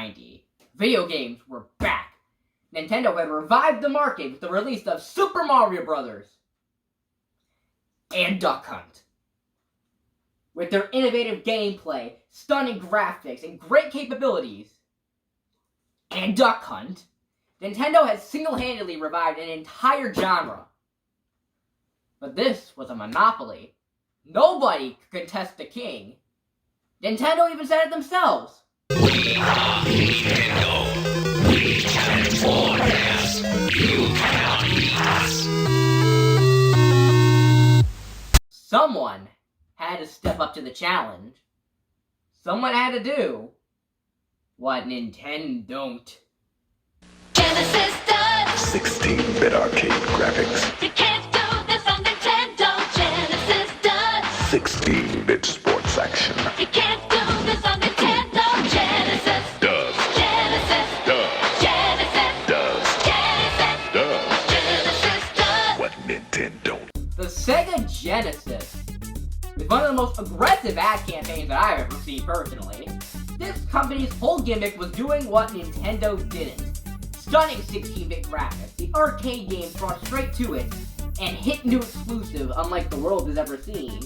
1990, video games were back. Nintendo had revived the market with the release of Super Mario Bros. And Duck Hunt. With their innovative gameplay, stunning graphics, and great capabilities, and Duck Hunt, Nintendo has single-handedly revived an entire genre. But this was a monopoly. Nobody could contest the king. Nintendo even said it themselves. We are Nintendo. We transform us. You cannot beat us. Someone had to step up to the challenge. Someone had to do what Nintendo don't. Genesis does. 16-bit arcade graphics. You can't do this on Nintendo. Genesis does. 16-bit sports action. You can't do this on Nintendo. Genesis Does. Genesis Does. Genesis Does. Genesis Does. Genesis does. What Nintendo? The Sega Genesis is one of the most aggressive ad campaigns that I've ever seen personally. This company's whole gimmick was doing what Nintendo didn't. Stunning 16-bit graphics, the arcade games brought straight to it, and hit new exclusive unlike the world has ever seen.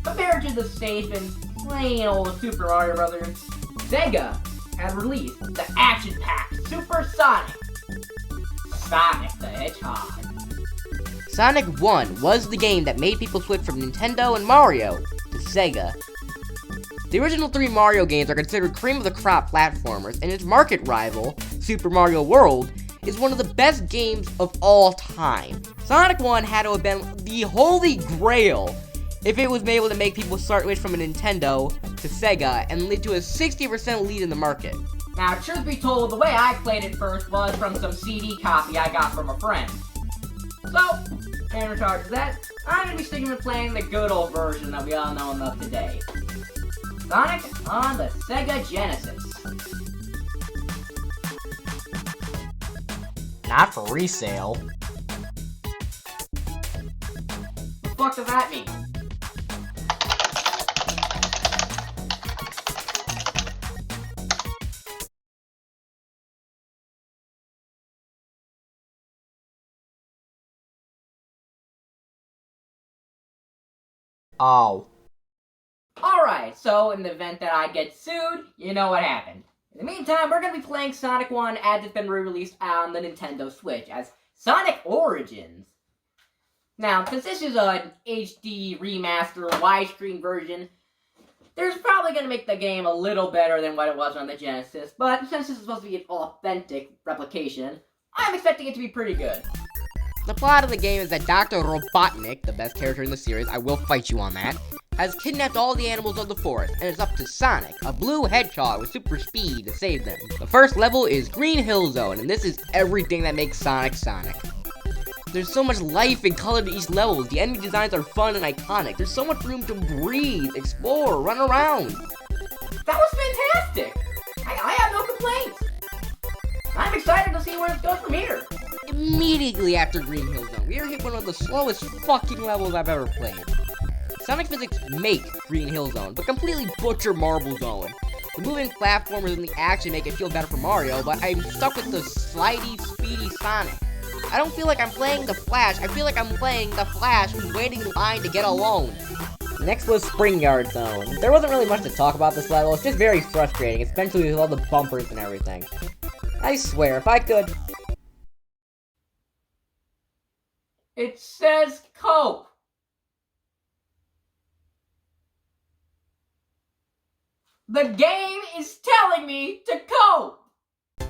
Compared to the safe and plain old Super Mario Bros., Sega had released the action-packed Super Sonic. Sonic the Hedgehog. Sonic 1 was the game that made people switch from Nintendo and Mario to Sega. The original 3 Mario games are considered cream of the crop platformers, and its market rival, Super Mario World, is one of the best games of all time. Sonic 1 had to have been the holy grail if it was able to make people switch from a Nintendo to Sega and lead to a 60% lead in the market. Now, truth be told, the way I played it first was from some CD copy I got from a friend. So, in regard to that, I'm going to be sticking with playing the good old version that we all know and love today. Sonic on the Sega Genesis. Not for resale. The fuck does that mean? Oh. Alright, so in the event that I get sued, you know what happened. In the meantime, we're going to be playing Sonic 1 as it's been re-released on the Nintendo Switch as Sonic Origins. Now, since this is an HD remaster widescreen version, there's probably going to make the game a little better than what it was on the Genesis, but since this is supposed to be an authentic replication, I'm expecting it to be pretty good. The plot of the game is that Dr. Robotnik, the best character in the series, I will fight you on that, has kidnapped all the animals of the forest, and it's up to Sonic, a blue hedgehog with super speed, to save them. The first level is Green Hill Zone, and this is everything that makes Sonic Sonic. There's so much life and color to each level. The enemy designs are fun and iconic. There's so much room to breathe, explore, run around. That was fantastic! I have no complaints! I'm excited to see where it goes from here. Immediately after Green Hill Zone, we are hit one of the slowest fucking levels I've ever played. Sonic physics make Green Hill Zone, but completely butcher Marble Zone. The moving platformers and the action make it feel better for Mario, but I'm stuck with the slidey, speedy Sonic. I don't feel like I'm playing the Flash, I feel like I'm playing the Flash who's waiting in line to get a loan. Next was Spring Yard Zone. There wasn't really much to talk about this level, it's just very frustrating, especially with all the bumpers and everything. I swear, if I could... It says Coke. The game is telling me to cope!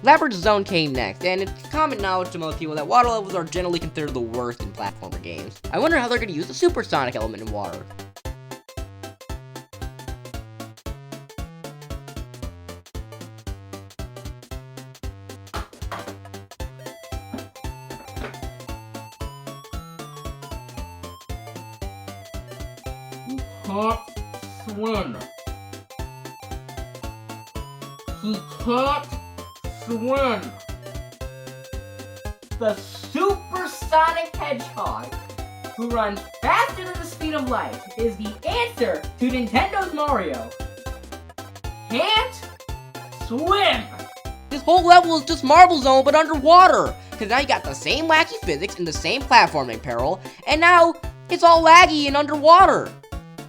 Labyrinth Zone came next, and it's common knowledge to most people that water levels are generally considered the worst in platformer games. I wonder how they're going to use the supersonic element in water. Can't swim. He can't swim. The supersonic hedgehog, who runs faster than the speed of light, is the answer to Nintendo's Mario. Can't swim! This whole level is just Marble Zone, but underwater. Because now you got the same wacky physics and the same platforming peril, and now it's all laggy and underwater.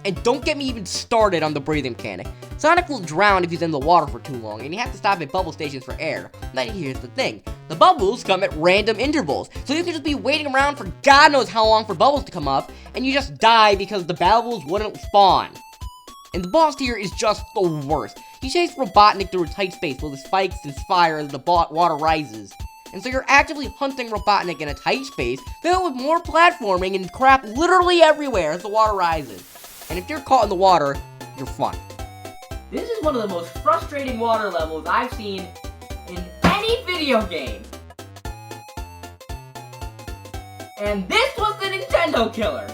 And don't get me even started on the breathing mechanic. Sonic will drown if he's in the water for too long, and you have to stop at bubble stations for air. Now here's the thing. The bubbles come at random intervals, so you can just be waiting around for God knows how long for bubbles to come up, and you just die because the bubbles wouldn't spawn. And the boss here is just the worst. You chase Robotnik through a tight space while the spikes and fire as the water rises. And so you're actively hunting Robotnik in a tight space filled with more platforming and crap literally everywhere as the water rises. And if you're caught in the water, you're fucked. This is one of the most frustrating water levels I've seen in any video game. And this was the Nintendo killer.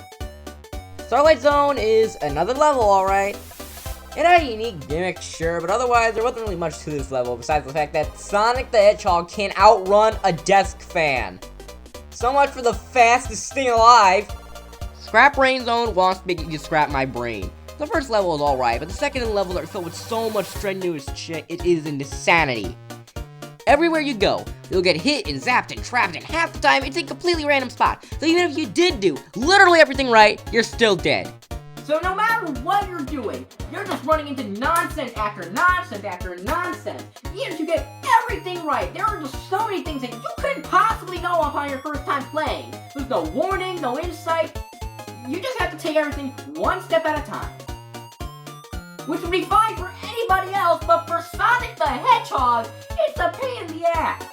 Starlight Zone is another level, alright. It had a unique gimmick, sure, but otherwise there wasn't really much to this level besides the fact that Sonic the Hedgehog can outrun a desk fan. So much for the fastest thing alive. Scrap Brain Zone wants me to scrap my brain. The first level is alright, but the second level are filled with so much strenuous shit, it is insanity. Everywhere you go, you'll get hit and zapped and trapped, and half the time it's a completely random spot. So even if you did do literally everything right, you're still dead. So no matter what you're doing, you're just running into nonsense after nonsense after nonsense. Even if you get everything right, there are just so many things that you couldn't possibly know upon your first time playing. There's no warning, no insight. You just have to take everything one step at a time. Which would be fine for anybody else, but for Sonic the Hedgehog, it's a pain in the ass.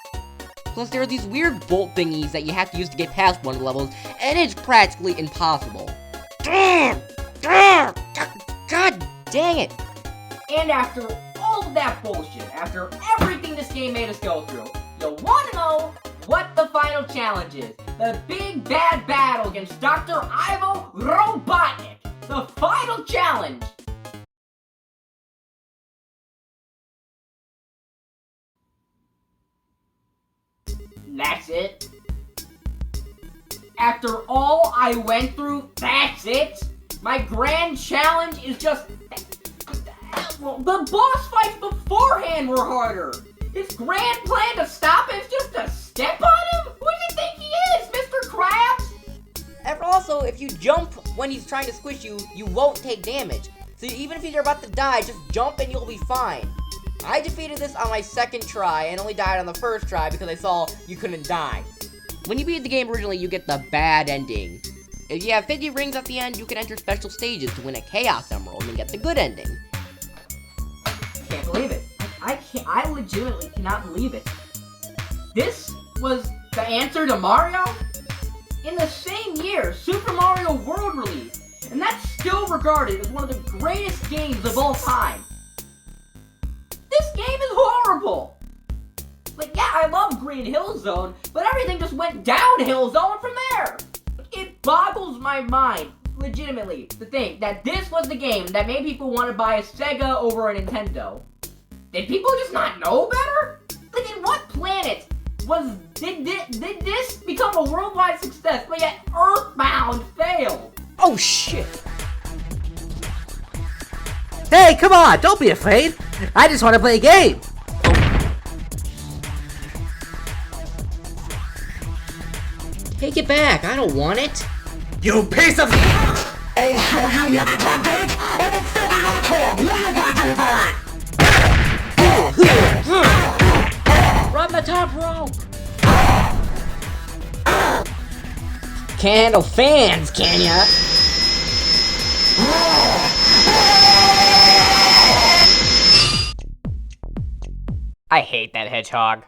Plus there are these weird bolt thingies that you have to use to get past one of the levels, and it's practically impossible. God dang it! And after all of that bullshit, after everything this game made us go through, you wanna know what the final challenge is. The big bad battle against Dr. Ivo Robotnik. The final challenge. That's it. After all I went through, that's it? My grand challenge is just... Well, the boss fights beforehand were harder. His grand plan to stop him is just to step on him? Who does he think he is, Mr. Krabs? And also, if you jump when he's trying to squish you, you won't take damage. So even if you're about to die, just jump and you'll be fine. I defeated this on my second try and only died on the first try because I saw you couldn't die. When you beat the game originally, you get the bad ending. If you have 50 rings at the end, you can enter special stages to win a Chaos Emerald and get the good ending. Can't believe it. I legitimately cannot believe it. This was the answer to Mario? In the same year, Super Mario World released, and that's still regarded as one of the greatest games of all time. This game is horrible! Like, yeah, I love Green Hill Zone, but everything just went downhill zone from there! It boggles my mind, legitimately, to think that this was the game that made people want to buy a Sega over a Nintendo. Did people just not know better? Like, in what planet did this become a worldwide success, but yet Earthbound failed? Oh shit! Hey, come on, don't be afraid. I just want to play a game. Take it back, I don't want it. You piece of... Run the top rope! Can't handle fans, can ya? I hate that hedgehog.